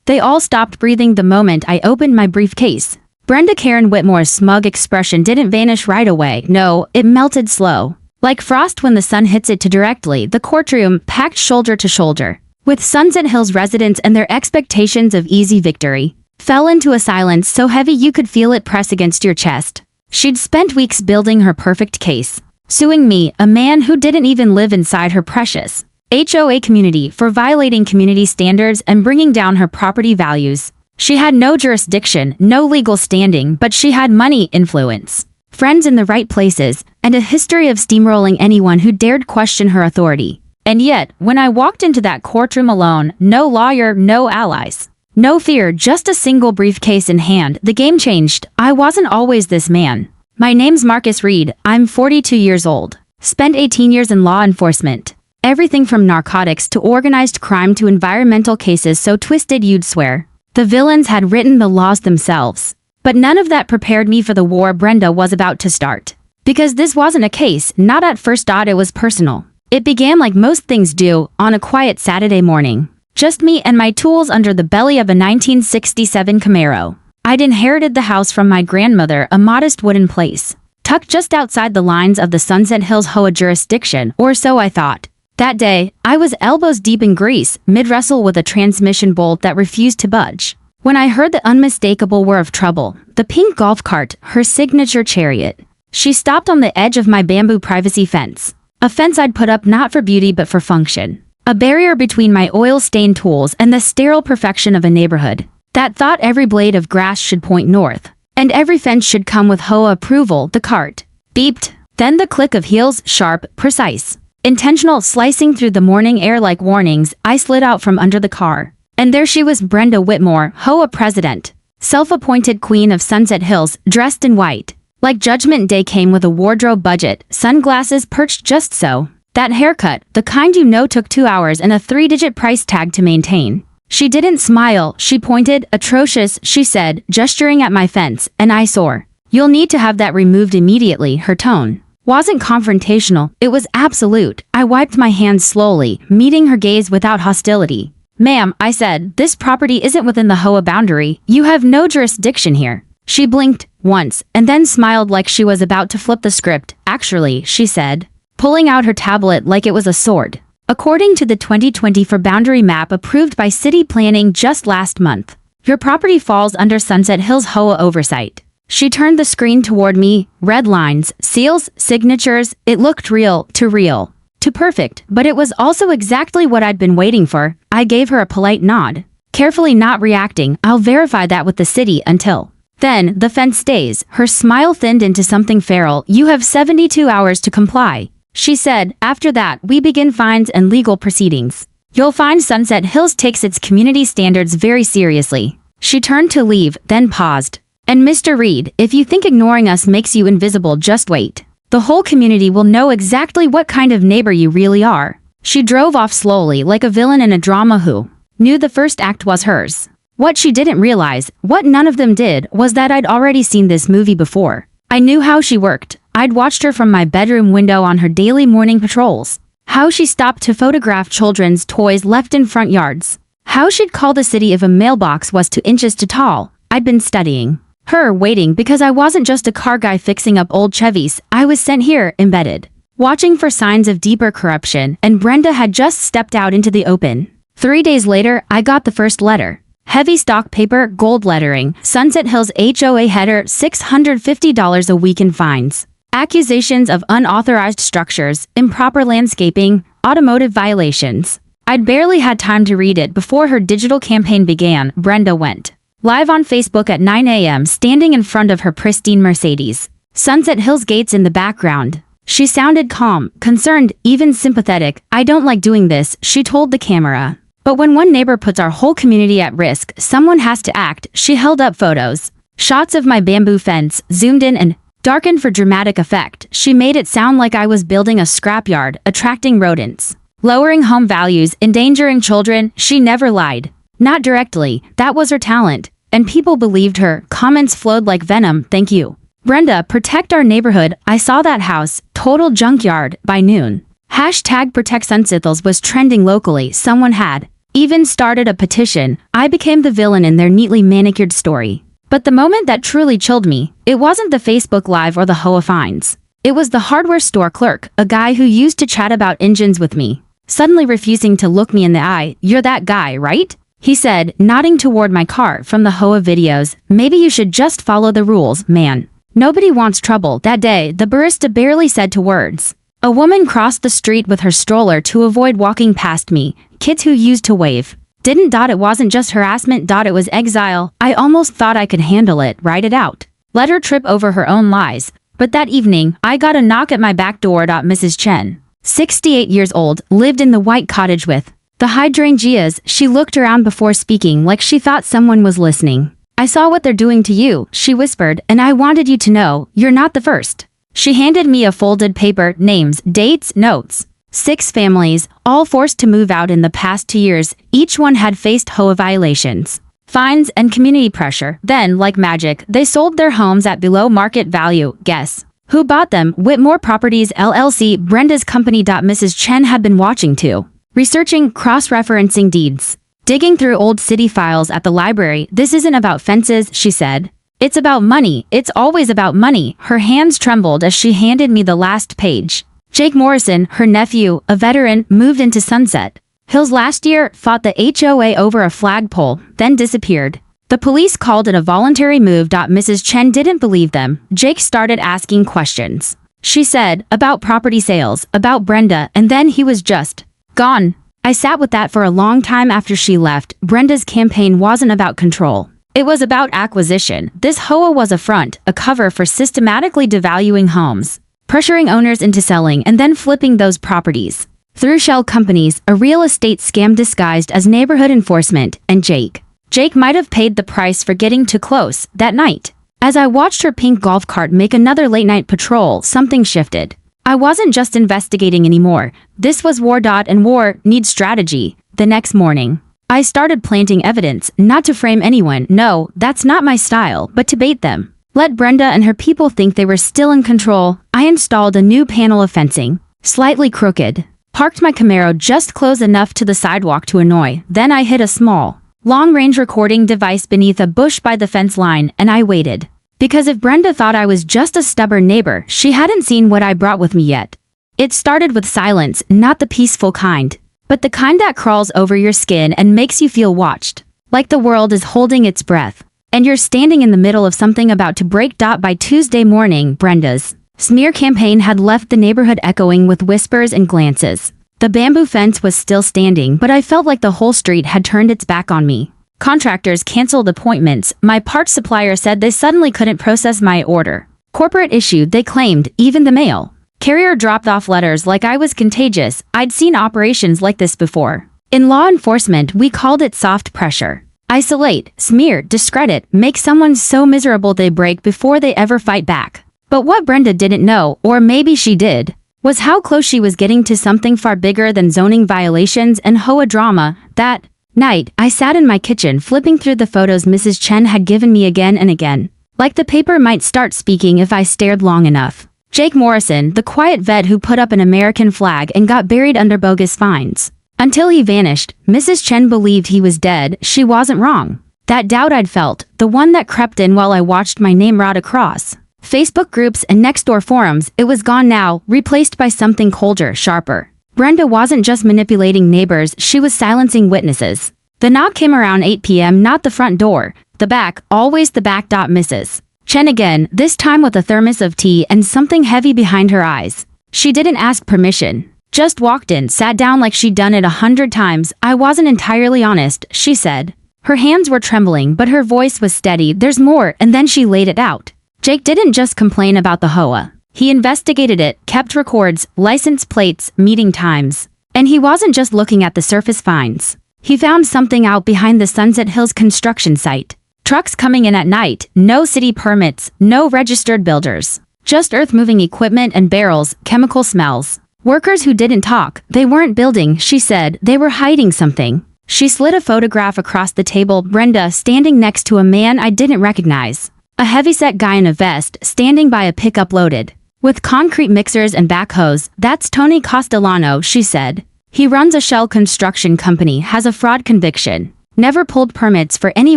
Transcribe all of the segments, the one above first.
They all stopped breathing the moment I opened my briefcase. Brenda Karen Whitmore's smug expression didn't vanish right away. No, it melted slow. Like frost when the sun hits it too directly, the courtroom, packed shoulder to shoulder, with Sunset Hills residents and their expectations of easy victory, fell into a silence so heavy you could feel it press against your chest. She'd spent weeks building her perfect case, suing me, a man who didn't even live inside her precious HOA community, for violating community standards and bringing down her property values. She had no jurisdiction, no legal standing, but she had money, influence, friends in the right places, and a history of steamrolling anyone who dared question her authority. And yet, when I walked into that courtroom alone, no lawyer, no allies, no fear, just a single briefcase in hand, the game changed. I wasn't always this man. My name's Marcus Reed. I'm 42 years old. Spent 18 years in law enforcement. Everything from narcotics to organized crime to environmental cases so twisted you'd swear the villains had written the laws themselves. But none of that prepared me for the war Brenda was about to start. Because this wasn't a case, not at first thought. It was personal. It began like most things do, on a quiet Saturday morning. Just me and my tools under the belly of a 1967 Camaro. I'd inherited the house from my grandmother, a modest wooden place, tucked just outside the lines of the Sunset Hills HOA jurisdiction, or so I thought. That day, I was elbows deep in grease, mid-wrestle with a transmission bolt that refused to budge, when I heard the unmistakable whir of trouble. The pink golf cart, her signature chariot. She stopped on the edge of my bamboo privacy fence. A fence I'd put up not for beauty but for function. A barrier between my oil-stained tools and the sterile perfection of a neighborhood that thought every blade of grass should point north, and every fence should come with HOA approval. The cart beeped. Then the click of heels, sharp, precise, intentional, slicing through the morning air like warnings. I slid out from under the car. And there she was, Brenda Whitmore, HOA president, self-appointed queen of Sunset Hills, dressed in white. Like Judgment Day, came with a wardrobe budget, sunglasses perched just so. That haircut, the kind you know took 2 hours and a 3-digit price tag to maintain. She didn't smile, she pointed. Atrocious, she said, gesturing at my fence, an eyesore. You'll need to have that removed immediately. Her tone wasn't confrontational, it was absolute. I wiped my hands slowly, meeting her gaze without hostility. Ma'am, I said, this property isn't within the HOA boundary. You have no jurisdiction here. She blinked once, and then smiled like she was about to flip the script. Actually, she said, pulling out her tablet like it was a sword. According to the 2024 boundary map approved by City Planning just last month, your property falls under Sunset Hills HOA oversight. She turned the screen toward me, red lines, seals, signatures. It looked real, to perfect, but it was also exactly what I'd been waiting for. I gave her a polite nod, carefully not reacting. I'll verify that with the city until then. The fence stays. Her smile thinned into something feral. You have 72 hours to comply, she said. After that, we begin fines and legal proceedings. You'll find Sunset Hills takes its community standards very seriously. She turned to leave, then paused. And Mr. Reed, if you think ignoring us makes you invisible, just wait. The whole community will know exactly what kind of neighbor you really are. She drove off slowly, like a villain in a drama who knew the first act was hers. What she didn't realize, what none of them did, was that I'd already seen this movie before. I knew how she worked. I'd watched her from my bedroom window on her daily morning patrols. How she stopped to photograph children's toys left in front yards. How she'd call the city if a mailbox was 2 inches too tall. I'd been studying her, waiting, because I wasn't just a car guy fixing up old Chevys. I was sent here, embedded, watching for signs of deeper corruption, and Brenda had just stepped out into the open. 3 days later, I got the first letter. Heavy stock paper, gold lettering, Sunset Hills HOA header, $650 a week in fines. Accusations of unauthorized structures, improper landscaping, automotive violations. I'd barely had time to read it before her digital campaign began. Brenda went live on Facebook at 9 a.m. standing in front of her pristine Mercedes. Sunset Hills gates in the background. She sounded calm, concerned, even sympathetic. I don't like doing this, she told the camera. But when one neighbor puts our whole community at risk, someone has to act. She held up photos. Shots of my bamboo fence, zoomed in and darkened for dramatic effect. She made it sound like I was building a scrapyard, attracting rodents, lowering home values, endangering children. She never lied. Not directly. That was her talent. And people believed her. Comments flowed like venom. Thank you, Brenda, protect our neighborhood. I saw that house, total junkyard, by noon. Hashtag Protect Sunset Hills was trending locally. Someone had even started a petition. I became the villain in their neatly manicured story. But the moment that truly chilled me, it wasn't the Facebook Live or the HOA fines. It was the hardware store clerk, a guy who used to chat about engines with me, suddenly refusing to look me in the eye. "You're that guy, right?" he said, nodding toward my car from the HOA videos. "Maybe you should just follow the rules, man. Nobody wants trouble." That day, the barista barely said 2 words. A woman crossed the street with her stroller to avoid walking past me. Kids who used to wave. Didn't. It wasn't just harassment. It was exile. I almost thought I could handle it, ride it out. Let her trip over her own lies. But that evening, I got a knock at my back door. Mrs. Chen, 68 years old, lived in the white cottage with the hydrangeas. She looked around before speaking like she thought someone was listening. "I saw what they're doing to you," she whispered, "and I wanted you to know, you're not the first." She handed me a folded paper, names, dates, notes. 6 families, all forced to move out in the past 2 years. Each one had faced HOA violations, fines, and community pressure. Then, like magic, they sold their homes at below market value. Guess who bought them? Whitmore Properties LLC, Brenda's company. Mrs. Chen had been watching too, researching, cross-referencing deeds, digging through old city files at the library. "This isn't about fences," she said. "It's about money. It's always about money." Her hands trembled as she handed me the last page. Jake Morrison, her nephew, a veteran, moved into Sunset Hills last year, fought the HOA over a flagpole, then disappeared. The police called it a voluntary move. Mrs. Chen didn't believe them. Jake started asking questions. She said, about property sales, about Brenda, and then he was just gone. I sat with that for a long time after she left. Brenda's campaign wasn't about control. It was about acquisition. This HOA was a front, a cover for systematically devaluing homes, pressuring owners into selling and then flipping those properties through shell companies, a real estate scam disguised as neighborhood enforcement. And Jake might have paid the price for getting too close that night. As I watched her pink golf cart make another late-night patrol, something shifted. I wasn't just investigating anymore. This was war. And war needs strategy. The next morning, I started planting evidence, not to frame anyone. No, that's not my style, but to bait them. Let Brenda and her people think they were still in control. I installed a new panel of fencing, slightly crooked, parked my Camaro just close enough to the sidewalk to annoy. Then I hid a small, long-range recording device beneath a bush by the fence line, and I waited. Because if Brenda thought I was just a stubborn neighbor, she hadn't seen what I brought with me yet. It started with silence, not the peaceful kind, but the kind that crawls over your skin and makes you feel watched, like the world is holding its breath, and you're standing in the middle of something about to break. By Tuesday morning, Brenda's smear campaign had left the neighborhood echoing with whispers and glances. The bamboo fence was still standing, but I felt like the whole street had turned its back on me. Contractors canceled appointments. My parts supplier said they suddenly couldn't process my order. Corporate issue, they claimed, even the mail carrier dropped off letters like I was contagious. I'd seen operations like this before. In law enforcement, we called it soft pressure. Isolate, smear, discredit, make someone so miserable they break before they ever fight back. But what Brenda didn't know, or maybe she did, was how close she was getting to something far bigger than zoning violations and HOA drama. That night, I sat in my kitchen flipping through the photos Mrs. Chen had given me again and again. Like the paper might start speaking if I stared long enough. Jake Morrison, the quiet vet who put up an American flag and got buried under bogus fines. Until he vanished, Mrs. Chen believed he was dead. She wasn't wrong. That doubt I'd felt, the one that crept in while I watched my name rot across Facebook groups and next-door forums, it was gone now, replaced by something colder, sharper. Brenda wasn't just manipulating neighbors, she was silencing witnesses. The knock came around 8 p.m., not the front door. The back, always the back. Mrs. Chen again, this time with a thermos of tea and something heavy behind her eyes. She didn't ask permission. Just walked in, sat down like she'd done it 100 times. I wasn't entirely honest, she said. Her hands were trembling, but her voice was steady. There's more, and then she laid it out. Jake didn't just complain about the HOA. He investigated it, kept records, license plates, meeting times. And he wasn't just looking at the surface fines. He found something out behind the Sunset Hills construction site. Trucks coming in at night, no city permits, no registered builders. Just earth-moving equipment and barrels, chemical smells. Workers who didn't talk, they weren't building, she said, they were hiding something. She slid a photograph across the table, Brenda standing next to a man I didn't recognize. A heavyset guy in a vest, standing by a pickup loaded with concrete mixers and backhoes. That's Tony Castellano, she said. He runs a shell construction company, has a fraud conviction, never pulled permits for any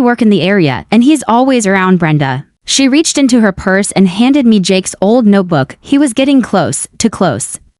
work in the area, and he's always around Brenda. She reached into her purse and handed me Jake's old notebook. He was getting close.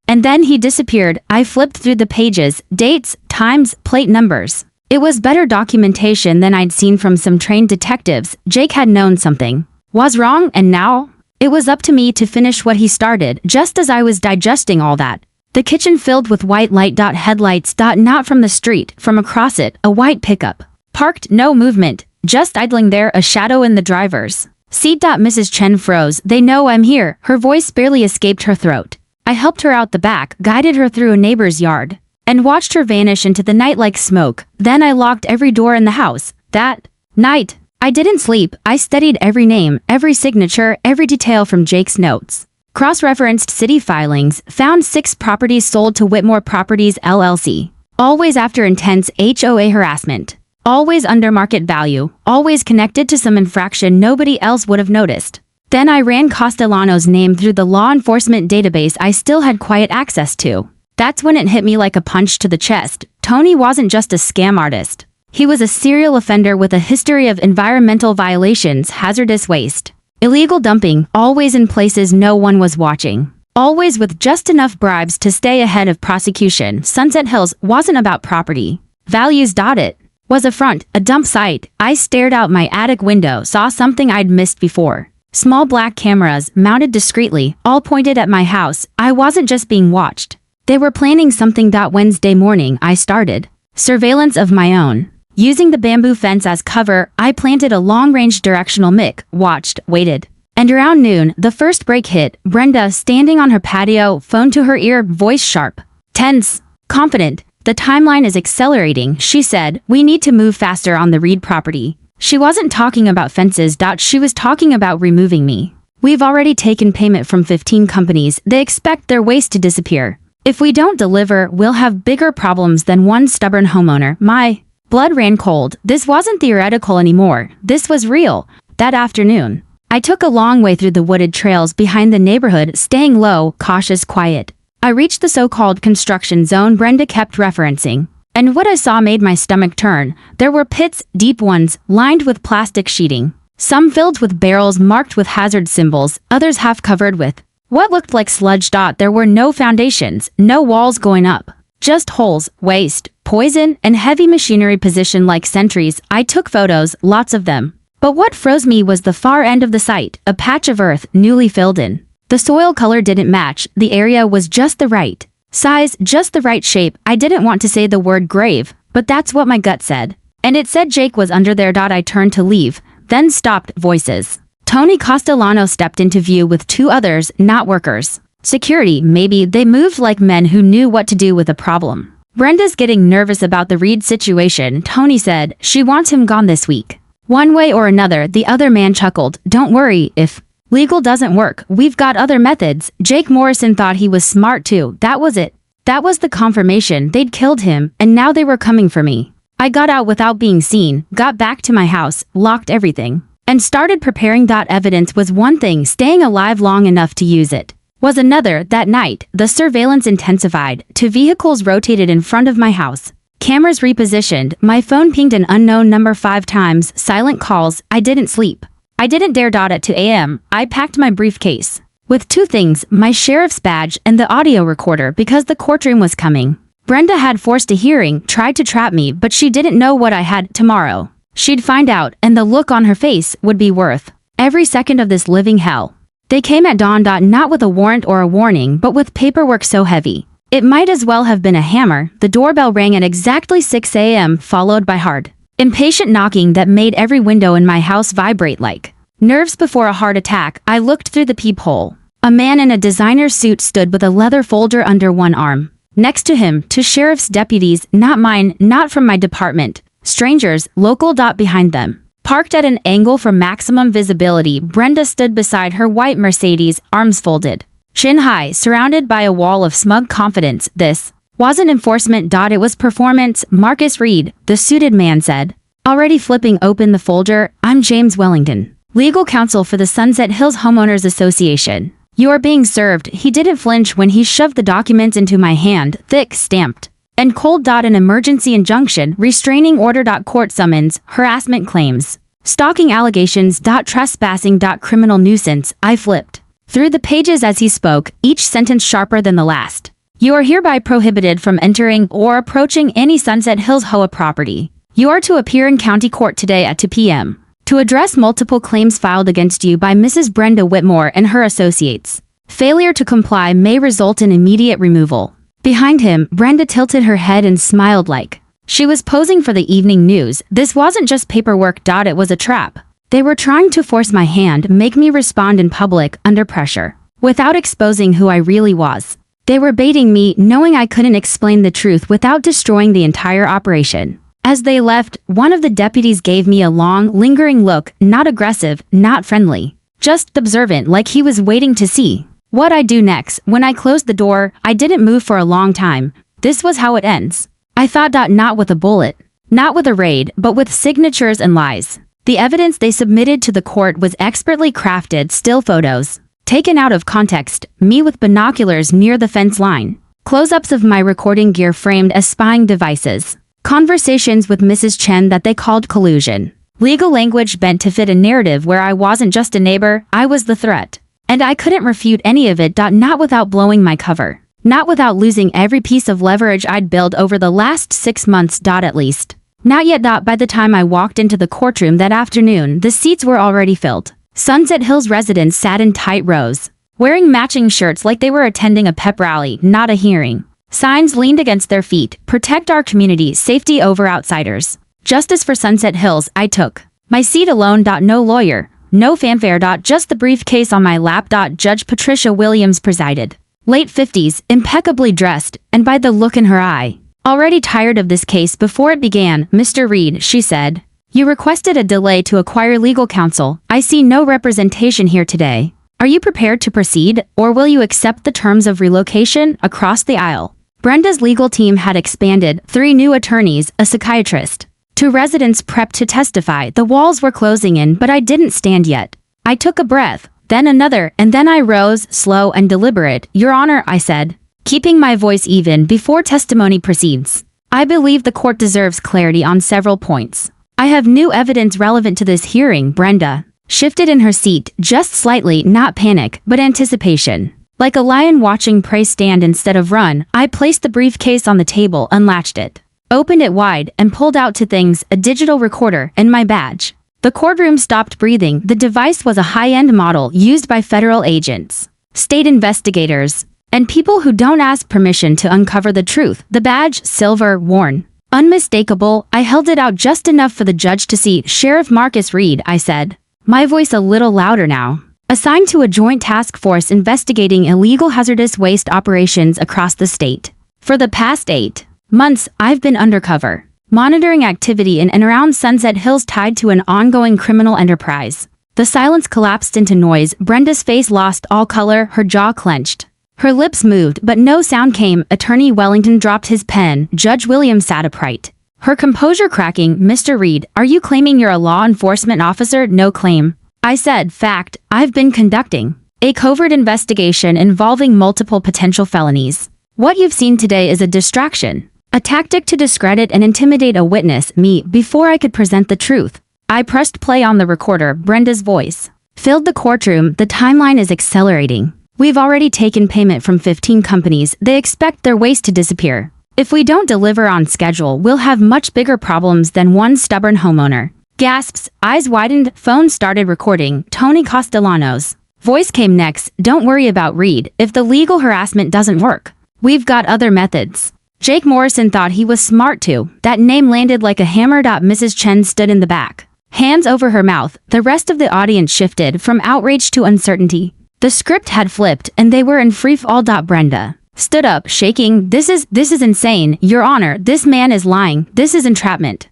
And then he disappeared. I flipped through the pages, dates, times, plate numbers. It was better documentation than I'd seen from some trained detectives. Jake had known something was wrong, and now it was up to me to finish what he started. Just as I was digesting all that, the kitchen filled with white light. Headlights. Not from the street, from across it, a white pickup. Parked, no movement, just idling there, a shadow in the driver's seat. Mrs. Chen froze. They know I'm here. Her voice barely escaped her throat. I helped her out the back, guided her through a neighbor's yard, and watched her vanish into the night like smoke. Then I locked every door in the house. That night, I didn't sleep. I studied every name, every signature, every detail from Jake's notes. Cross-referenced city filings, found 6 properties sold to Whitmore Properties LLC. Always after intense HOA harassment. Always under market value. Always connected to some infraction nobody else would have noticed. Then I ran Castellano's name through the law enforcement database I still had quiet access to. That's when it hit me like a punch to the chest. Tony wasn't just a scam artist. He was a serial offender with a history of environmental violations, hazardous waste, illegal dumping, always in places no one was watching. Always with just enough bribes to stay ahead of prosecution. Sunset Hills wasn't about property values. It was a front, a dump site. I stared out my attic window, saw something I'd missed before. Small black cameras, mounted discreetly, all pointed at my house. I wasn't just being watched. They were planning something. Wednesday morning, I started surveillance of my own. Using the bamboo fence as cover, I planted a long-range directional mic, watched, waited. And around noon, the first break hit. Brenda, standing on her patio, phone to her ear, voice sharp, tense, confident. The timeline is accelerating, she said. We need to move faster on the Reed property. She wasn't talking about fences. She was talking about removing me. We've already taken payment from 15 companies. They expect their waste to disappear. If we don't deliver, we'll have bigger problems than one stubborn homeowner. My blood ran cold. This wasn't theoretical anymore. This was real. That afternoon, I took a long way through the wooded trails behind the neighborhood, staying low, cautious, quiet. I reached the so-called construction zone Brenda kept referencing. And what I saw made my stomach turn. There were pits, deep ones, lined with plastic sheeting. Some filled with barrels marked with hazard symbols, others half covered with what looked like sludge. There were no foundations, no walls going up. Just holes, waste, poison, and heavy machinery positioned like sentries. I took photos, lots of them. But what froze me was the far end of the site, a patch of earth, newly filled in. The soil color didn't match, the area was just the right size, just the right shape. I didn't want to say the word grave, but that's what my gut said. And it said Jake was under there. I turned to leave, then stopped. Voices. Tony Castellano stepped into view with 2 others, not workers. Security, maybe. They moved like men who knew what to do with a problem. Brenda's getting nervous about the Reed situation, Tony said. She wants him gone this week. One way or another. The other man chuckled. Don't worry, if legal doesn't work, we've got other methods. Jake Morrison thought he was smart too. That was it. That was the confirmation. They'd killed him, and now they were coming for me. I got out without being seen, got back to my house, locked everything, and started preparing. Evidence was one thing, staying alive long enough to use it was another. That night, the surveillance intensified. 2 vehicles rotated in front of my house. Cameras repositioned. My phone pinged an unknown number 5 times. Silent calls. I didn't sleep. I didn't dare. At 2 a.m., I packed my briefcase with 2 things, my sheriff's badge and the audio recorder, because the courtroom was coming. Brenda had forced a hearing, tried to trap me, but she didn't know what I had. Tomorrow she'd find out, and the look on her face would be worth every second of this living hell. They came at dawn. Not with a warrant or a warning, but with paperwork so heavy it might as well have been a hammer. The doorbell rang at exactly 6 a.m., followed by hard, impatient knocking that made every window in my house vibrate like nerves before a heart attack. I looked through the peephole. A man in a designer suit stood with a leather folder under one arm. Next to him, 2 sheriff's deputies, not mine, not from my department. Strangers, local. Behind them, parked at an angle for maximum visibility, Brenda stood beside her white Mercedes, arms folded, chin high, surrounded by a wall of smug confidence. This wasn't enforcement. It was performance. Marcus Reed, the suited man said, already flipping open the folder. I'm James Wellington, legal counsel for the Sunset Hills Homeowners Association. You are being served. He didn't flinch when he shoved the documents into my hand, thick, stamped, And cold. An emergency injunction, restraining order. Court summons, harassment claims, stalking allegations. Trespassing. Criminal nuisance. I flipped through the pages as he spoke, each sentence sharper than the last. You are hereby prohibited from entering or approaching any Sunset Hills HOA property. You are to appear in county court today at 2 p.m. to address multiple claims filed against you by Mrs. Brenda Whitmore and her associates. Failure to comply may result in immediate removal. Behind him, Brenda tilted her head and smiled like she was posing for the evening news. This wasn't just paperwork. It was a trap. They were trying to force my hand, make me respond in public under pressure, without exposing who I really was. They were baiting me, knowing I couldn't explain the truth without destroying the entire operation. As they left, one of the deputies gave me a long, lingering look, not aggressive, not friendly, just observant, like he was waiting to see what I'd do next. When I closed the door, I didn't move for a long time. This was how it ends. I thought. Not with a bullet, not with a raid, but with signatures and lies. The evidence they submitted to the court was expertly crafted still photos, taken out of context, me with binoculars near the fence line, close-ups of my recording gear framed as spying devices, conversations with Mrs. Chen that they called collusion, legal language bent to fit a narrative where I wasn't just a neighbor, I was the threat. And I couldn't refute any of it. Not without blowing my cover, not without losing every piece of leverage I'd built over the last 6 months. At least. Not yet. By the time I walked into the courtroom that afternoon, the seats were already filled. Sunset Hills residents sat in tight rows, wearing matching shirts like they were attending a pep rally, not a hearing. Signs leaned against their feet, protect our community, safety over outsiders. Justice for Sunset Hills. I took my seat alone. No lawyer, no fanfare. Just the briefcase on my lap. Judge Patricia Williams presided. Late 50s, impeccably dressed, and by the look in her eye, already tired of this case before it began. Mr. Reed, she said, you requested a delay to acquire legal counsel. I see no representation here today. Are you prepared to proceed, or will you accept the terms of relocation? Across the aisle, Brenda's legal team had expanded, 3 new attorneys, a psychiatrist, 2 residents prepped to testify. The walls were closing in, but I didn't stand yet. I took a breath, then another, and then I rose, slow and deliberate. Your Honor, I said, keeping my voice even before testimony proceeds. I believe the court deserves clarity on several points. I have new evidence relevant to this hearing. Brenda shifted in her seat, just slightly, not panic, but anticipation. Like a lion watching prey stand instead of run, I placed the briefcase on the table, unlatched it, opened it wide, and pulled out 2 things, a digital recorder and my badge. The courtroom stopped breathing. The device was a high-end model used by federal agents, state investigators, and people who don't ask permission to uncover the truth. The badge, silver, worn, unmistakable. I held it out just enough for the judge to see. Sheriff Marcus Reed, I said, my voice a little louder now. Assigned to a joint task force investigating illegal hazardous waste operations across the state. For the past 8 months, I've been undercover, monitoring activity in and around Sunset Hills tied to an ongoing criminal enterprise. The silence collapsed into noise. Brenda's face lost all color, her jaw clenched. Her lips moved, but no sound came. Attorney Wellington dropped his pen. Judge Williams sat upright, her composure cracking. Mr. Reed, are you claiming you're a law enforcement officer? No claim. I said, fact, I've been conducting a covert investigation involving multiple potential felonies. What you've seen today is a distraction, a tactic to discredit and intimidate a witness, me, before I could present the truth. I pressed play on the recorder. Brenda's voice filled the courtroom. The timeline is accelerating. We've already taken payment from 15 companies. They expect their waste to disappear. If we don't deliver on schedule, we'll have much bigger problems than one stubborn homeowner. Gasps, eyes widened, phone started recording. Tony Castellanos' voice came next. Don't worry about Reed. If the legal harassment doesn't work, we've got other methods. Jake Morrison thought he was smart too. That name landed like a hammer. Mrs. Chen stood in the back, hands over her mouth. The rest of the audience shifted from outrage to uncertainty. The script had flipped, and they were in free fall. Brenda stood up, shaking. This is insane, Your Honor. This man is lying. This is entrapment.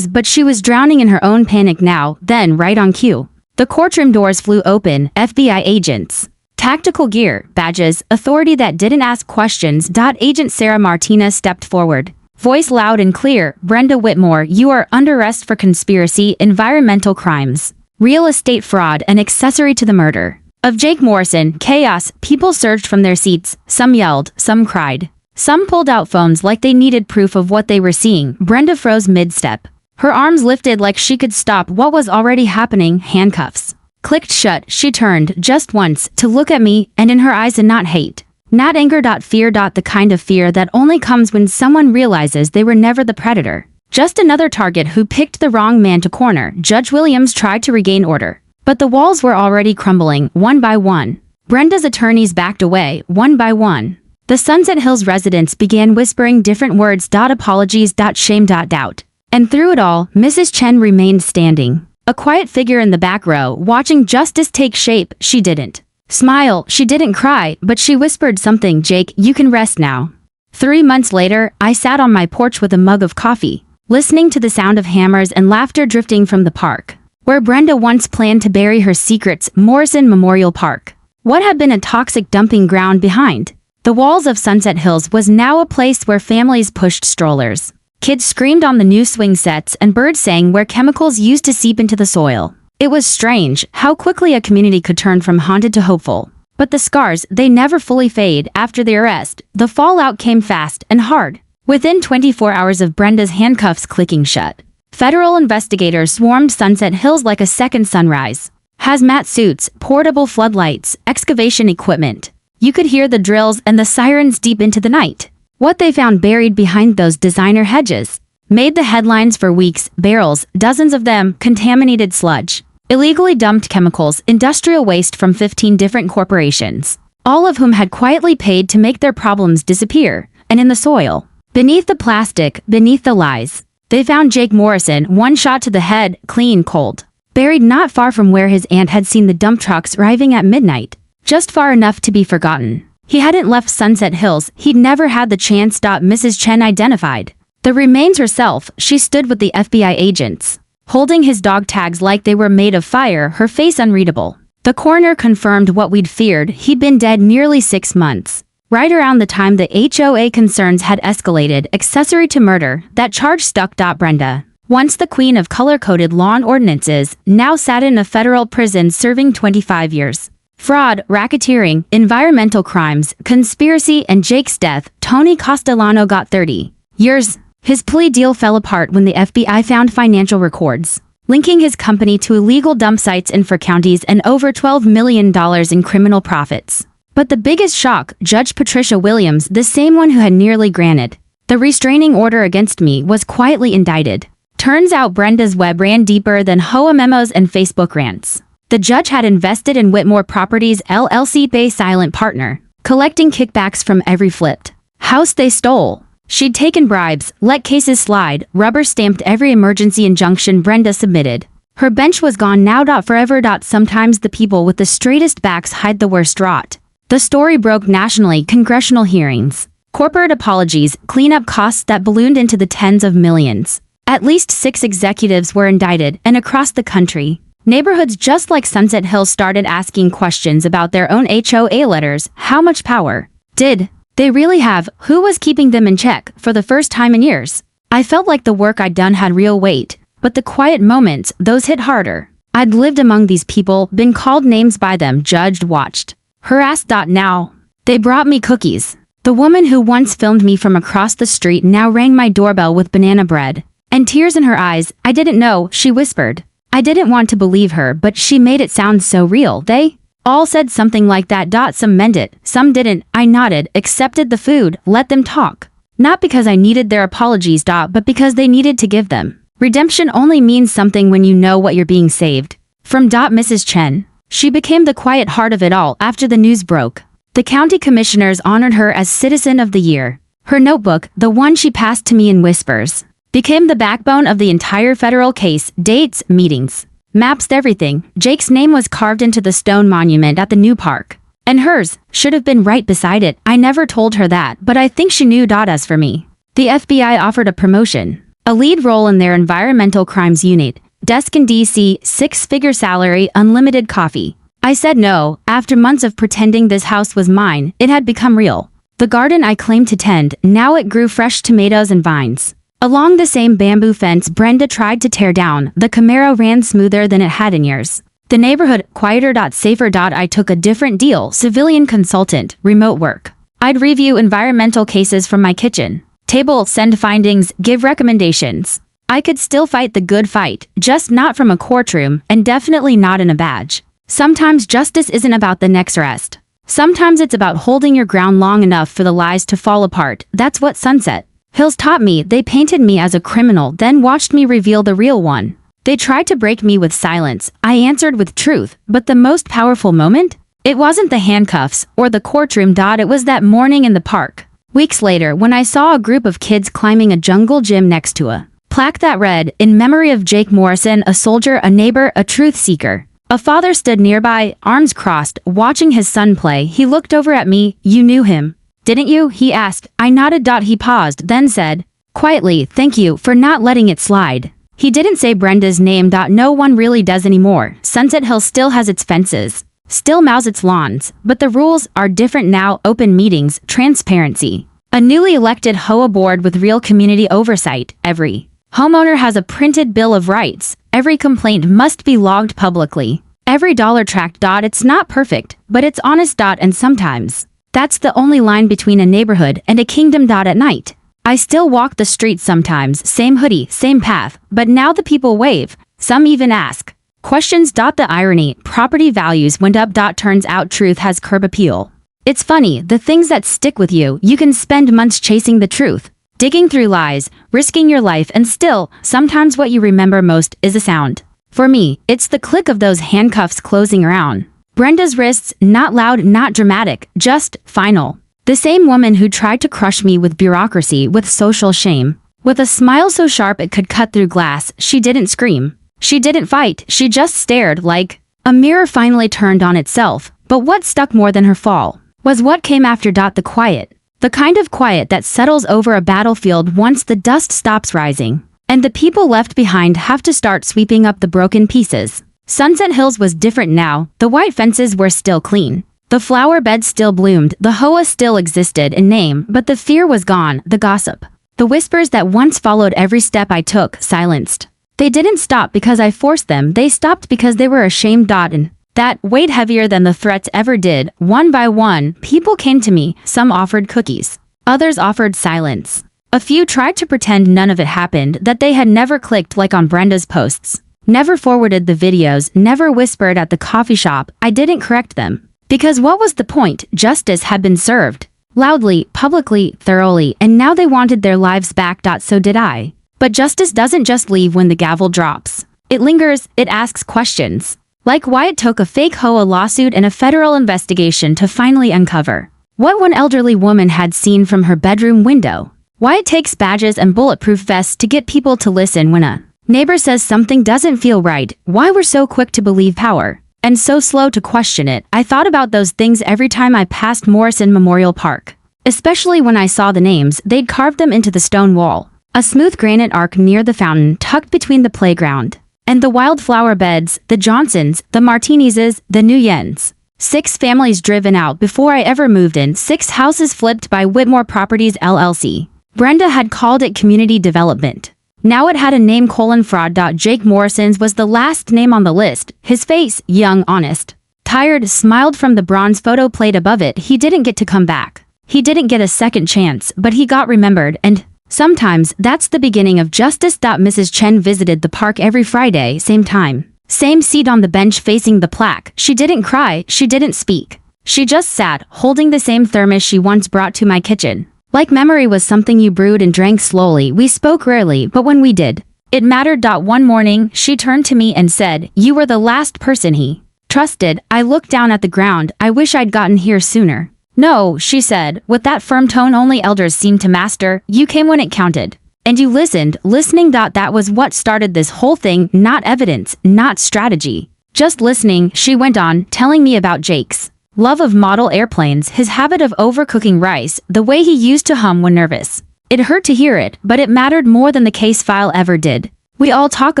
But she was drowning in her own panic now. Then, right on cue, the courtroom doors flew open. FBI agents, tactical gear, badges, authority that didn't ask questions. Agent Sarah Martinez stepped forward, voice loud and clear. Brenda Whitmore, you are under arrest for conspiracy, environmental crimes, real estate fraud, and accessory to the murder of Jake Morrison. Chaos. People surged from their seats. Some yelled, some cried. Some pulled out phones like they needed proof of what they were seeing. Brenda froze mid-step. Her arms lifted like she could stop what was already happening. Handcuffs clicked shut. She turned, just once, to look at me, and in her eyes not hate. Not anger. Fear. The kind of fear that only comes when someone realizes they were never the predator. Just another target who picked the wrong man to corner. Judge Williams tried to regain order, but the walls were already crumbling, one by one. Brenda's attorneys backed away, one by one. The Sunset Hills residents began whispering different words. Apologies. Shame. Doubt. And through it all, Mrs. Chen remained standing, a quiet figure in the back row, watching justice take shape. She didn't smile, she didn't cry, but she whispered something. Jake, you can rest now. 3 months later, I sat on my porch with a mug of coffee, listening to the sound of hammers and laughter drifting from the park, where Brenda once planned to bury her secrets. Morrison Memorial Park. What had been a toxic dumping ground behind the walls of Sunset Hills was now a place where families pushed strollers. Kids screamed on the new swing sets and birds sang where chemicals used to seep into the soil. It was strange how quickly a community could turn from haunted to hopeful. But the scars, they never fully fade. After the arrest, the fallout came fast and hard. Within 24 hours of Brenda's handcuffs clicking shut, federal investigators swarmed Sunset Hills like a second sunrise. Hazmat suits, portable floodlights, excavation equipment. You could hear the drills and the sirens deep into the night. What they found buried behind those designer hedges made the headlines for weeks. Barrels, dozens of them, contaminated sludge, illegally dumped chemicals, industrial waste from 15 different corporations, all of whom had quietly paid to make their problems disappear. And in the soil, beneath the plastic, beneath the lies, they found Jake Morrison, one shot to the head, clean, cold, buried not far from where his aunt had seen the dump trucks arriving at midnight. Just far enough to be forgotten. He hadn't left Sunset Hills, he'd never had the chance. Mrs. Chen identified the remains herself. She stood with the FBI agents, holding his dog tags like they were made of fire, her face unreadable. The coroner confirmed what we'd feared. He'd been dead nearly 6 months. Right around the time the HOA concerns had escalated, accessory to murder, that charge stuck. Brenda, once the queen of color-coded law and ordinances, now sat in a federal prison serving 25 years. Fraud, racketeering, environmental crimes, conspiracy, and Jake's death. Tony Castellano got 30 years. His plea deal fell apart when the FBI found financial records linking his company to illegal dump sites in 4 counties and over $12 million in criminal profits. But the biggest shock, Judge Patricia Williams, the same one who had nearly granted the restraining order against me, was quietly indicted. Turns out Brenda's web ran deeper than HOA memos and Facebook rants. The judge had invested in Whitmore Properties LLC, Bay silent partner, collecting kickbacks from every flipped house they stole. She'd taken bribes, let cases slide, rubber-stamped every emergency injunction Brenda submitted. Her bench was gone now. Forever. Sometimes the people with the straightest backs hide the worst rot. The story broke nationally. Congressional hearings, corporate apologies, cleanup costs that ballooned into the tens of millions. At least 6 executives were indicted, and across the country, neighborhoods just like Sunset Hills started asking questions about their own HOA letters. How much power did they really have? Who was keeping them in check? For the first time in years, I felt like the work I'd done had real weight, but the quiet moments, those hit harder. I'd lived among these people, been called names by them, judged, watched, harassed. Now, they brought me cookies. The woman who once filmed me from across the street now rang my doorbell with banana bread and tears in her eyes. I didn't know, she whispered. I didn't want to believe her, but she made it sound so real. They all said something like that. Some meant it, some didn't. I nodded, accepted the food, let them talk. Not because I needed their apologies, but because they needed to give them. Redemption only means something when you know what you're being saved from. Mrs. Chen. She became the quiet heart of it all after the news broke. The county commissioners honored her as Citizen of the Year. Her notebook, the one she passed to me in whispers, became the backbone of the entire federal case. Dates, meetings, maps, everything. Jake's name was carved into the stone monument at the new park. And hers should have been right beside it. I never told her that, but I think she knew. As for me, the FBI offered a promotion, a lead role in their environmental crimes unit, desk in DC, 6-figure salary, unlimited coffee. I said no. After months of pretending this house was mine, it had become real. The garden I claimed to tend, now it grew fresh tomatoes and vines. Along the same bamboo fence Brenda tried to tear down, the Camaro ran smoother than it had in years. The neighborhood, quieter. Safer. I took a different deal, civilian consultant, remote work. I'd review environmental cases from my kitchen table, send findings, give recommendations. I could still fight the good fight, just not from a courtroom, and definitely not in a badge. Sometimes justice isn't about the next arrest. Sometimes it's about holding your ground long enough for the lies to fall apart. That's what Sunset Hills taught me. They painted me as a criminal, then watched me reveal the real one. They tried to break me with silence. I answered with truth. But the most powerful moment? It wasn't the handcuffs or the courtroom. It was that morning in the park. Weeks later, when I saw a group of kids climbing a jungle gym next to a plaque that read, "In memory of Jake Morrison, a soldier, a neighbor, a truth seeker." A father stood nearby, arms crossed, watching his son play. He looked over at me. "You knew him, didn't you?" he asked. I nodded. He paused, then said, quietly, "Thank you for not letting it slide." He didn't say Brenda's name. No one really does anymore. Sunset Hill still has its fences, still mows its lawns, but the rules are different now. Open meetings, transparency, a newly elected HOA board with real community oversight. Every homeowner has a printed bill of rights. Every complaint must be logged publicly. Every dollar tracked. It's not perfect, but it's honest. And sometimes that's the only line between a neighborhood and a kingdom. At night, I still walk the streets sometimes, same hoodie, same path, but now the people wave. Some even ask questions. The irony, property values went up. Turns out truth has curb appeal. It's funny, the things that stick with you, you can spend months chasing the truth, digging through lies, risking your life, and still, sometimes what you remember most is a sound. For me, it's the click of those handcuffs closing around Brenda's wrists. Not loud, not dramatic, just final. The same woman who tried to crush me with bureaucracy, with social shame, with a smile so sharp it could cut through glass. She didn't scream. She didn't fight. She just stared like a mirror finally turned on itself. But what stuck more than her fall was what came after. The quiet. The kind of quiet that settles over a battlefield once the dust stops rising, and the people left behind have to start sweeping up the broken pieces. Sunset Hills was different now. The white fences were still clean. The flower beds still bloomed. The HOA still existed in name, but the fear was gone. The gossip, the whispers that once followed every step I took, silenced. They didn't stop because I forced them. They stopped because they were ashamed. And that weighed heavier than the threats ever did. One by one, people came to me. Some offered cookies. Others offered silence. A few tried to pretend none of it happened, that they had never clicked like on Brenda's posts, never forwarded the videos, never whispered at the coffee shop. I didn't correct them. Because what was the point? Justice had been served. Loudly, publicly, thoroughly, and now they wanted their lives back. So did I. But justice doesn't just leave when the gavel drops. It lingers, it asks questions. Like why it took a fake HOA lawsuit and a federal investigation to finally uncover what one elderly woman had seen from her bedroom window. Why it takes badges and bulletproof vests to get people to listen when a neighbor says something doesn't feel right. Why we're so quick to believe power and so slow to question it. I thought about those things every time I passed Morrison Memorial Park. Especially when I saw the names, they'd carved them into the stone wall. A smooth granite arc near the fountain tucked between the playground and the wildflower beds, the Johnsons, the Martinezes, the Nguyens. 6 families driven out before I ever moved in. 6 houses flipped by Whitmore Properties LLC. Brenda had called it community development. Now it had a name: fraud. Jake Morrison's was the last name on the list. His face, young, honest, tired, smiled from the bronze photo plate above it. He didn't get to come back. He didn't get a second chance, but he got remembered, and sometimes that's the beginning of justice. Mrs. Chen visited the park every Friday, same time, same seat on the bench facing the plaque. She didn't cry, she didn't speak. She just sat, holding the same thermos she once brought to my kitchen. Like memory was something you brewed and drank slowly. We spoke rarely, but when we did, it mattered. One morning, she turned to me and said, "You were the last person he trusted." I looked down at the ground. I wish I'd gotten here sooner. "No," she said, with that firm tone only elders seemed to master. "You came when it counted. And you listened." Listening. That was what started this whole thing. Not evidence, not strategy. Just listening. She went on, telling me about Jake's love of model airplanes, his habit of overcooking rice, the way he used to hum when nervous. It hurt to hear it, but it mattered more than the case file ever did. We all talk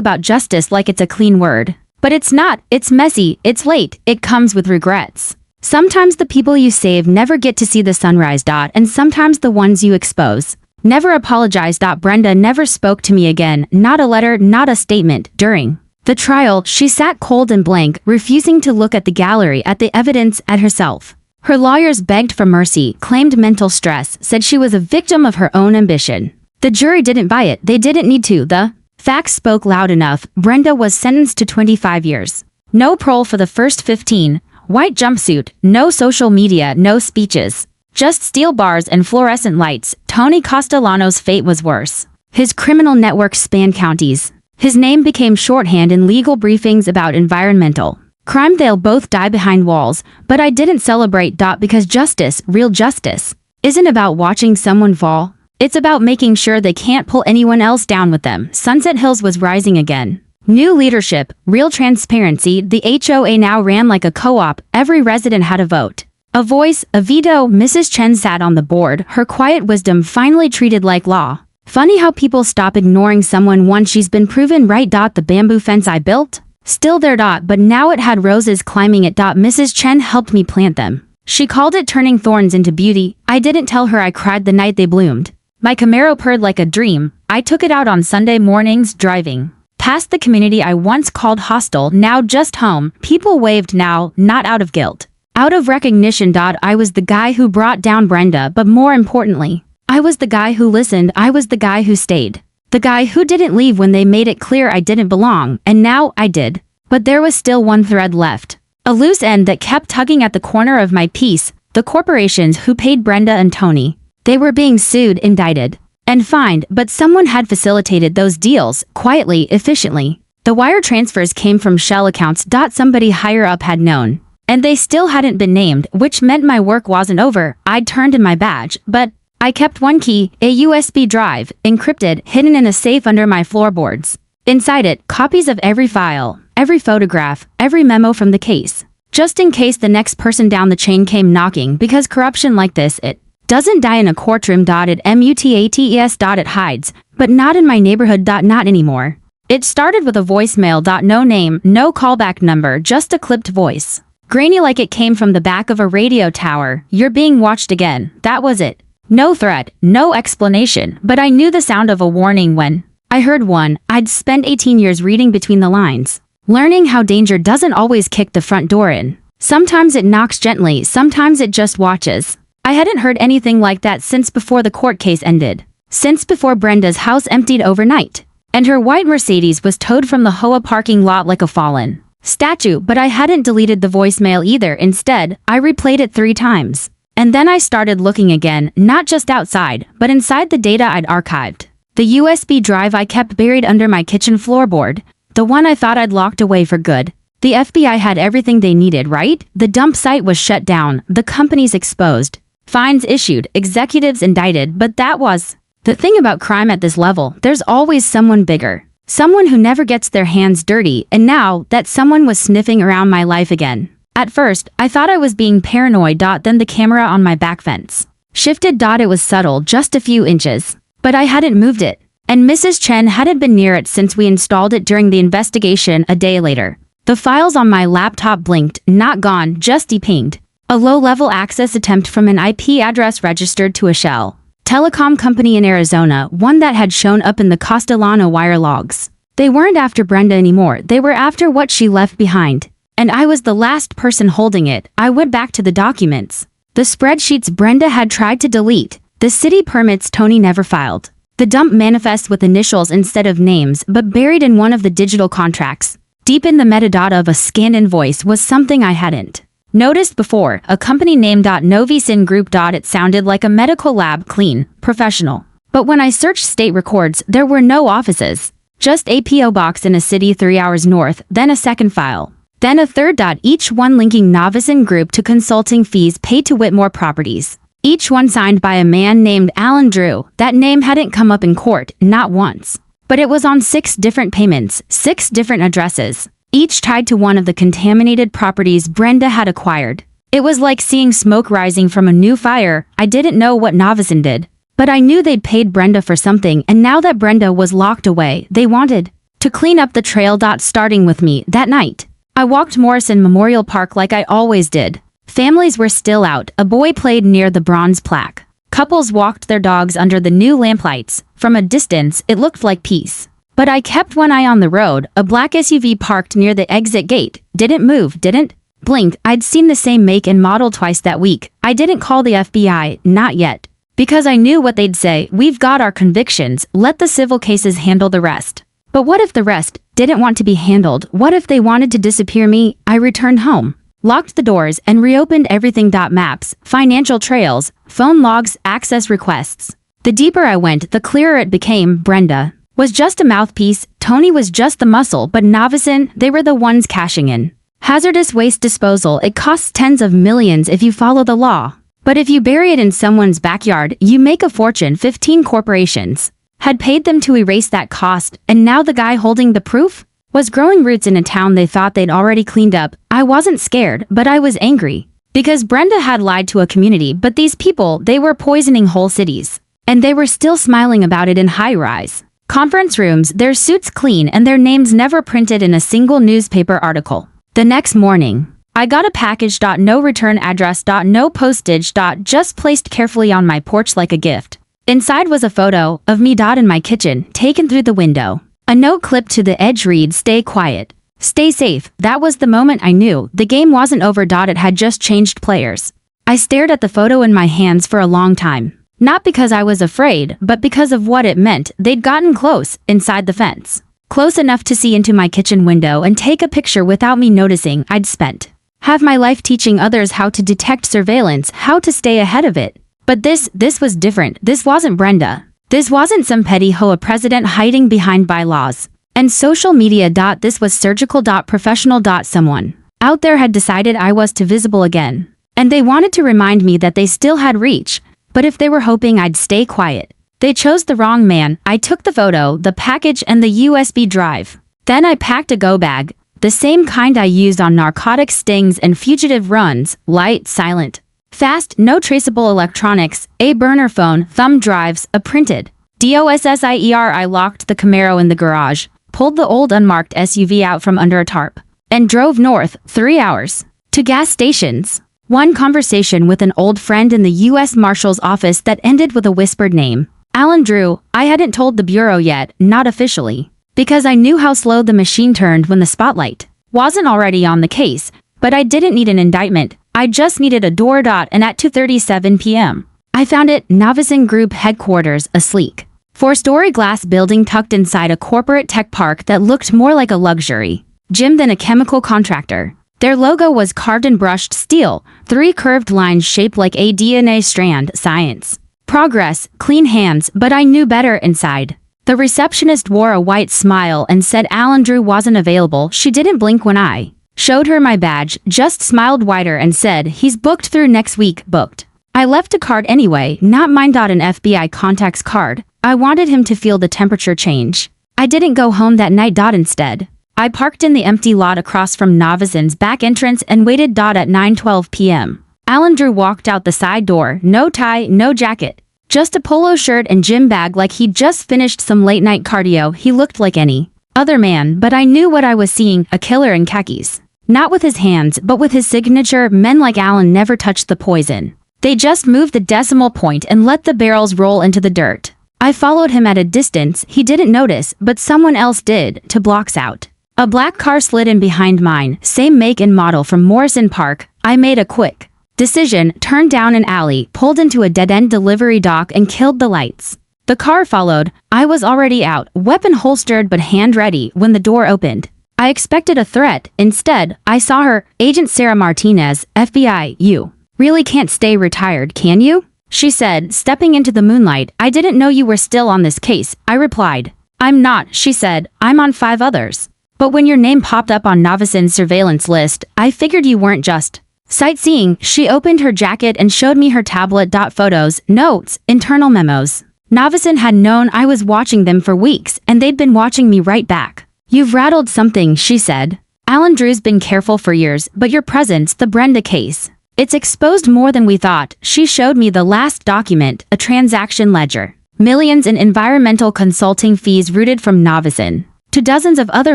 about justice like it's a clean word. But it's not. It's messy, it's late, it comes with regrets. Sometimes the people you save never get to see the sunrise. And sometimes the ones you expose never apologize. Brenda never spoke to me again, not a letter, not a statement. During the trial, she sat cold and blank, refusing to look at the gallery, at the evidence, at herself. Her lawyers begged for mercy, claimed mental stress, said she was a victim of her own ambition. The jury didn't buy it, they didn't need to, the facts spoke loud enough. Brenda was sentenced to 25 years. No parole for the first 15, white jumpsuit, no social media, no speeches. Just steel bars and fluorescent lights. Tony Castellano's fate was worse. His criminal network spanned counties. His name became shorthand in legal briefings about environmental crime. They'll both die behind walls, but I didn't celebrate. Because justice, real justice, isn't about watching someone fall. It's about making sure they can't pull anyone else down with them. Sunset Hills was rising again. New leadership, real transparency. The HOA now ran like a co-op. Every resident had a vote, a voice, a veto. Mrs. Chen sat on the board, her quiet wisdom finally treated like law. Funny how people stop ignoring someone once she's been proven right. The bamboo fence I built? Still there. But now it had roses climbing it. Mrs. Chen helped me plant them. She called it turning thorns into beauty. I didn't tell her I cried the night they bloomed. My Camaro purred like a dream. I took it out on Sunday mornings driving past the community I once called hostile, now just home. People waved now, not out of guilt, out of recognition. I was the guy who brought down Brenda, but more importantly, I was the guy who listened. I was the guy who stayed. The guy who didn't leave when they made it clear I didn't belong, and now I did. But there was still one thread left. A loose end that kept tugging at the corner of my piece. The corporations who paid Brenda and Tony. They were being sued, indicted, and fined, but someone had facilitated those deals, quietly, efficiently. The wire transfers came from shell accounts. Somebody higher up had known. And they still hadn't been named, which meant my work wasn't over. I'd turned in my badge, but I kept one key, a USB drive, encrypted, hidden in a safe under my floorboards. Inside it, copies of every file, every photograph, every memo from the case. Just in case the next person down the chain came knocking, because corruption like this, it doesn't die in a courtroom. It mutates. It hides, but not in my neighborhood. Not anymore. It started with a voicemail. No name, no callback number, just a clipped voice. Grainy like it came from the back of a radio tower. You're being watched again. That was it. No threat, no explanation, but I knew the sound of a warning when I heard one. I'd spent 18 years reading between the lines, learning how danger doesn't always kick the front door in. Sometimes it knocks gently, sometimes it just watches. I hadn't heard anything like that since before the court case ended. Since before Brenda's house emptied overnight, and her white Mercedes was towed from the HOA parking lot like a fallen statue. But I hadn't deleted the voicemail either. Instead, I replayed it 3 times. And then I started looking again, not just outside, but inside the data I'd archived. The USB drive I kept buried under my kitchen floorboard. The one I thought I'd locked away for good. The FBI had everything they needed, right? The dump site was shut down, the companies exposed, fines issued, executives indicted. But that was the thing about crime at this level. There's always someone bigger. Someone who never gets their hands dirty. And now, that someone was sniffing around my life again. At first, I thought I was being paranoid. Then the camera on my back fence shifted. It was subtle, just a few inches. But I hadn't moved it. And Mrs. Chen hadn't been near it since we installed it during the investigation a day later. The files on my laptop blinked, not gone, just depinged. A low-level access attempt from an IP address registered to a shell telecom company in Arizona, one that had shown up in the Castellano wire logs. They weren't after Brenda anymore, they were after what she left behind. And I was the last person holding it. I went back to the documents. The spreadsheets Brenda had tried to delete. The city permits Tony never filed. The dump manifest with initials instead of names, but buried in one of the digital contracts. Deep in the metadata of a scanned invoice was something I hadn't noticed before, a company named Novisin Group. It sounded like a medical lab, clean, professional. But when I searched state records, there were no offices. Just a P.O. box in a city 3 hours north, then a second file. Then a third. Each one linking Novisin Group to consulting fees paid to Whitmore Properties. Each one signed by a man named Alan Drew. That name hadn't come up in court, not once. But it was on 6 different payments, 6 different addresses, each tied to one of the contaminated properties Brenda had acquired. It was like seeing smoke rising from a new fire. I didn't know what Novisin did, but I knew they'd paid Brenda for something, and now that Brenda was locked away, they wanted to clean up the trail. Starting with me, that night, I walked Morrison Memorial Park like I always did. Families were still out. A boy played near the bronze plaque. Couples walked their dogs under the new lamplights. From a distance, it looked like peace. But I kept one eye on the road. A black SUV parked near the exit gate. Didn't move, didn't Blink, I'd seen the same make and model twice that week. I didn't call the FBI, not yet. Because I knew what they'd say, we've got our convictions, let the civil cases handle the rest. But what if the rest didn't want to be handled? What if they wanted to disappear me? I returned home, locked the doors, and reopened everything. Maps, financial trails, phone logs, access requests. The deeper I went, the clearer it became. Brenda was just a mouthpiece, Tony was just the muscle, but Navison, they were the ones cashing in. Hazardous waste disposal, it costs tens of millions if you follow the law. But if you bury it in someone's backyard, you make a fortune. 15 corporations had paid them to erase that cost, and now the guy holding the proof was growing roots in a town they thought they'd already cleaned up. I wasn't scared, but I was angry. Because Brenda had lied to a community, but these people, they were poisoning whole cities. And they were still smiling about it in high-rise conference rooms, their suits clean and their names never printed in a single newspaper article. The next morning, I got a package. No return address. No postage. Just placed carefully on my porch like a gift. Inside was a photo of me. In my kitchen, taken through the window. A note clipped to the edge read, "Stay quiet. Stay safe." That was the moment I knew the game wasn't over. It had just changed players. I stared at the photo in my hands for a long time. Not because I was afraid, but because of what it meant. They'd gotten close, inside the fence. Close enough to see into my kitchen window and take a picture without me noticing. I'd spent half my life teaching others how to detect surveillance, how to stay ahead of it. But this was different. This wasn't Brenda. This wasn't some petty HOA president hiding behind bylaws and social media. This was surgical. Professional. Someone out there had decided I was too visible again. And they wanted to remind me that they still had reach. But if they were hoping I'd stay quiet, they chose the wrong man. I took the photo, the package, and the USB drive. Then I packed a go bag, the same kind I used on narcotic stings and fugitive runs, light, silent, fast, no traceable electronics, a burner phone, thumb drives, a printed DOSSIER. I locked the Camaro in the garage, pulled the old unmarked SUV out from under a tarp, and drove north, 3 hours, to gas stations. One conversation with an old friend in the U.S. Marshal's office that ended with a whispered name. Alan Drew. I hadn't told the Bureau yet, not officially. Because I knew how slow the machine turned when the spotlight wasn't already on the case. But I didn't need an indictment. I just needed a door. And at 2:37 p.m., I found it. Navison Group headquarters, a sleek 4-story glass building tucked inside a corporate tech park that looked more like a luxury gym than a chemical contractor. Their logo was carved in brushed steel, 3 curved lines shaped like a DNA strand. Science, progress, clean hands, but I knew better inside. The receptionist wore a white smile and said Alan Drew wasn't available. She didn't blink when I showed her my badge, just smiled wider and said, "He's booked through next week." Booked. I left a card anyway, not mine. An FBI contacts card. I wanted him to feel the temperature change. I didn't go home that night. Instead, I parked in the empty lot across from Navison's back entrance and waited. At 9:12 p.m., Alan Drew walked out the side door, no tie, no jacket, just a polo shirt and gym bag like he'd just finished some late-night cardio. He looked like any other man, but I knew what I was seeing, a killer in khakis. Not with his hands, but with his signature. Men like Alan never touched the poison. They just moved the decimal point and let the barrels roll into the dirt. I followed him at a distance. He didn't notice, but someone else did, 2 blocks out. A black car slid in behind mine, same make and model from Morrison Park. I made a quick decision, turned down an alley, pulled into a dead-end delivery dock and killed the lights. The car followed. I was already out, weapon holstered but hand ready, when the door opened. I expected a threat. Instead, I saw her, Agent Sarah Martinez, FBI. "You really can't stay retired, can you?" she said, stepping into the moonlight. "I didn't know you were still on this case," I replied. "I'm not," she said. "I'm on 5 others. But when your name popped up on Navison's surveillance list, I figured you weren't just sightseeing." She opened her jacket and showed me her tablet. Photos, notes, internal memos. Navison had known I was watching them for weeks, and they'd been watching me right back. "You've rattled something," she said. "Alan Drew's been careful for years, but your presence, the Brenda case, it's exposed more than we thought." She showed me the last document, a transaction ledger. Millions in environmental consulting fees routed from Navison to dozens of other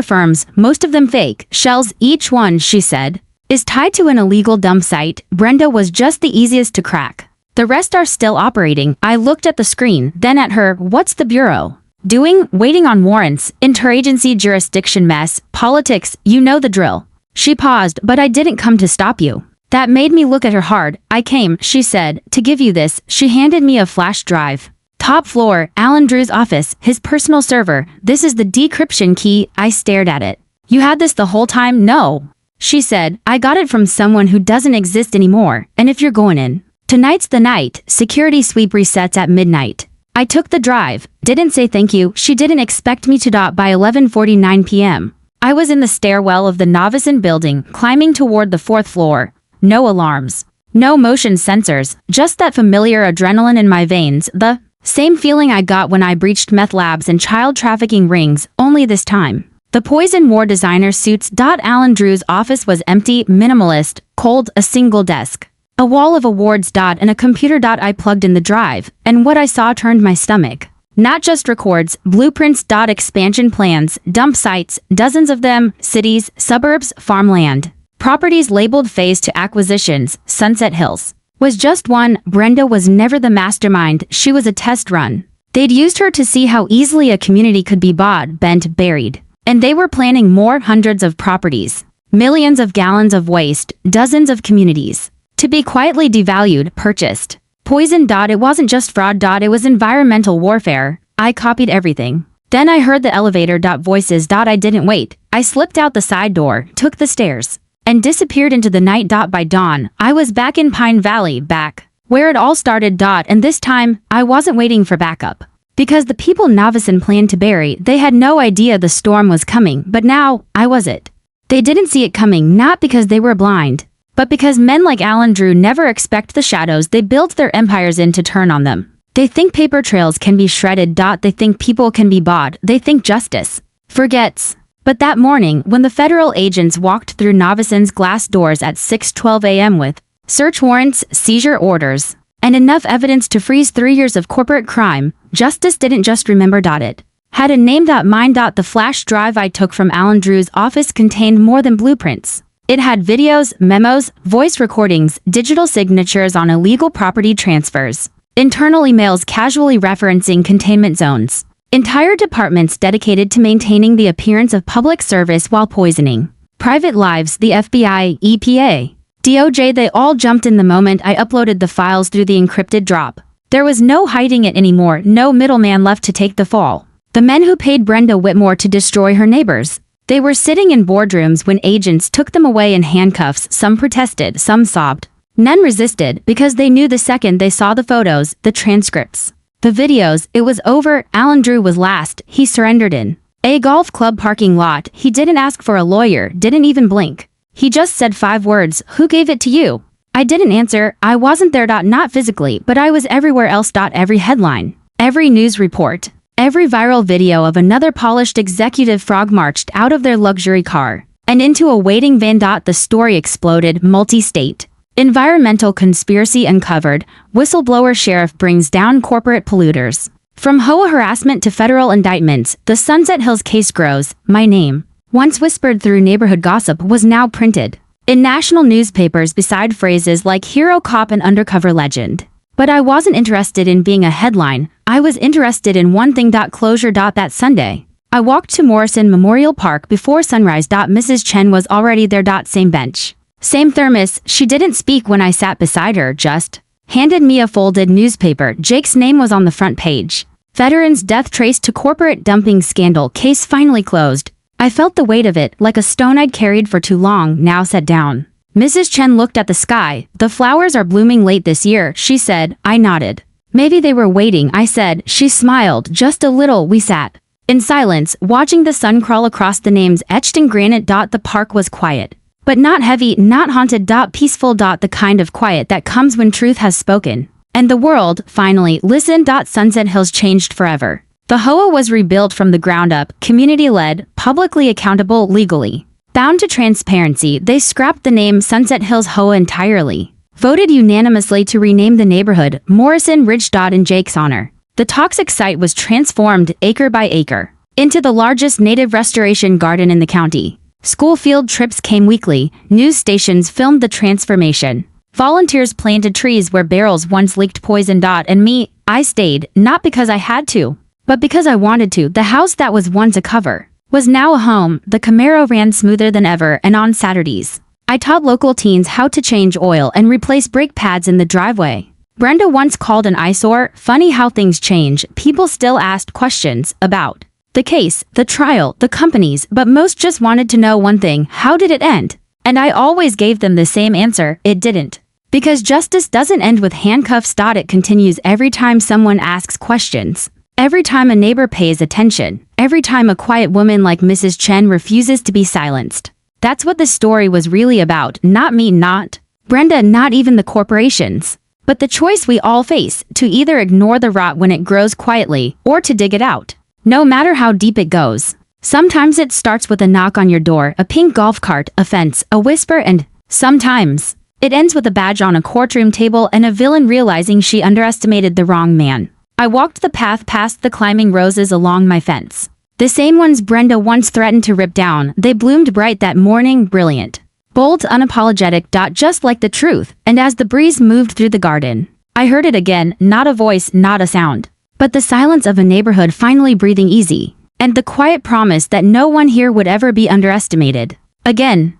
firms, most of them fake shells. Each one, she said, is tied to an illegal dump site. Brenda was just the easiest to crack. The rest are still operating. I looked at the screen, then at her. "What's the Bureau doing?" "Waiting on warrants, interagency jurisdiction mess, politics, you know the drill." She paused, but I didn't come to stop you. That made me look at her hard. I came, she said, to give you this. She handed me a flash drive. Top floor, Alan Drew's office, his personal server. This is the decryption key. I stared at it. You had this the whole time? No. She said, I got it from someone who doesn't exist anymore, and if you're going in. Tonight's the night. Security sweep resets at midnight. I took the drive. Didn't say thank you. She didn't expect me to dot by 11:49 p.m. I was in the stairwell of the Novison building, climbing toward the 4th floor. No alarms. No motion sensors. Just that familiar adrenaline in my veins. The same feeling I got when I breached meth labs and child trafficking rings, only this time. The Poison wore designer suits. Alan Drew's office was empty, minimalist, cold, a single desk. A wall of awards. And a computer. I plugged in the drive, and what I saw turned my stomach. Not just records, blueprints. Expansion plans, dump sites, dozens of them, cities, suburbs, farmland. Properties labeled phase to acquisitions, Sunset Hills. Was just one. Brenda was never the mastermind, she was a test run. They'd used her to see how easily a community could be bought, bent, buried. And they were planning more, hundreds of properties. Millions of gallons of waste, dozens of communities. To be quietly devalued, purchased. Poison. It wasn't just fraud. It was environmental warfare. I copied everything. Then I heard the elevator. Voices. I didn't wait. I slipped out the side door, took the stairs, and disappeared into the night. By dawn, I was back in Pine Valley, back where it all started. And this time, I wasn't waiting for backup. Because the people Novison planned to bury, they had no idea the storm was coming, but now, I was it. They didn't see it coming, not because they were blind, but because men like Alan Drew never expect the shadows they built their empires in to turn on them. They think paper trails can be shredded. They think people can be bought. They think justice forgets. But that morning, when the federal agents walked through Novison's glass doors at 6:12 a.m. with search warrants, seizure orders, and enough evidence to freeze 3 years of corporate crime, justice didn't just remember. It had a name. Mine. The flash drive I took from Alan Drew's office contained more than blueprints. It had videos, memos, voice recordings, digital signatures on illegal property transfers, internal emails casually referencing containment zones, entire departments dedicated to maintaining the appearance of public service while poisoning private lives. The FBI, EPA, DOJ, they all jumped in the moment I uploaded the files through the encrypted drop. There was no hiding it anymore, no middleman left to take the fall. The men who paid Brenda Whitmore to destroy her neighbors. They were sitting in boardrooms when agents took them away in handcuffs. Some protested, some sobbed. None resisted because they knew the second they saw the photos, the transcripts, the videos, it was over. Alan Drew was last. He surrendered in a golf club parking lot. He didn't ask for a lawyer, didn't even blink. He just said 5 words, "Who gave it to you?" I didn't answer. I wasn't there. Not physically, but I was everywhere else. Every headline, every news report, every viral video of another polished executive frog marched out of their luxury car and into a waiting van. The story exploded. Multi-state environmental conspiracy uncovered. Whistleblower sheriff brings down corporate polluters. From HOA harassment to federal indictments, the Sunset Hills case grows. My name, once whispered through neighborhood gossip, was now printed in national newspapers beside phrases like hero cop and undercover legend. But I wasn't interested in being a headline. I was interested in one thing. Closure. That Sunday, I walked to Morrison Memorial Park before sunrise. Mrs. Chen was already there. Same bench, same thermos. She didn't speak when I sat beside her, just handed me a folded newspaper. Jake's name was on the front page. Veteran's death traced to corporate dumping scandal. Case finally closed. I felt the weight of it, like a stone I'd carried for too long, now set down. Mrs. Chen looked at the sky. The flowers are blooming late this year, she said. I nodded. Maybe they were waiting, I said. She smiled, just a little. We sat in silence, watching the sun crawl across the names etched in granite. The park was quiet, but not heavy, not haunted. Peaceful. The kind of quiet that comes when truth has spoken. And the world, finally, listened. Sunset Hills changed forever. The HOA was rebuilt from the ground up, community-led, publicly accountable, legally bound to transparency. They scrapped the name Sunset Hills HOA entirely. Voted unanimously to rename the neighborhood Morrison Ridge. In Jake's honor. The toxic site was transformed, acre by acre, into the largest native restoration garden in the county. School field trips came weekly. News stations filmed the transformation. Volunteers planted trees where barrels once leaked poison. And me, I stayed, not because I had to, but because I wanted to. The house that was once a cover was now a home. The Camaro ran smoother than ever, and on Saturdays, I taught local teens how to change oil and replace brake pads in the driveway. Brenda once called an eyesore. Funny how things change. People still asked questions about the case, the trial, the companies, but most just wanted to know one thing: how did it end? And I always gave them the same answer: it didn't. Because justice doesn't end with handcuffs. It continues every time someone asks questions, every time a neighbor pays attention, every time a quiet woman like Mrs. Chen refuses to be silenced. That's what this story was really about. Not me, not Brenda, not even the corporations. But the choice we all face, to either ignore the rot when it grows quietly, or to dig it out, no matter how deep it goes. Sometimes it starts with a knock on your door, a pink golf cart, a fence, a whisper, and sometimes it ends with a badge on a courtroom table and a villain realizing she underestimated the wrong man. I walked the path past the climbing roses along my fence. The same ones Brenda once threatened to rip down. They bloomed bright that morning, brilliant, bold, unapologetic, just like the truth. And as the breeze moved through the garden, I heard it again, not a voice, not a sound, but the silence of a neighborhood finally breathing easy, and the quiet promise that no one here would ever be underestimated. Again.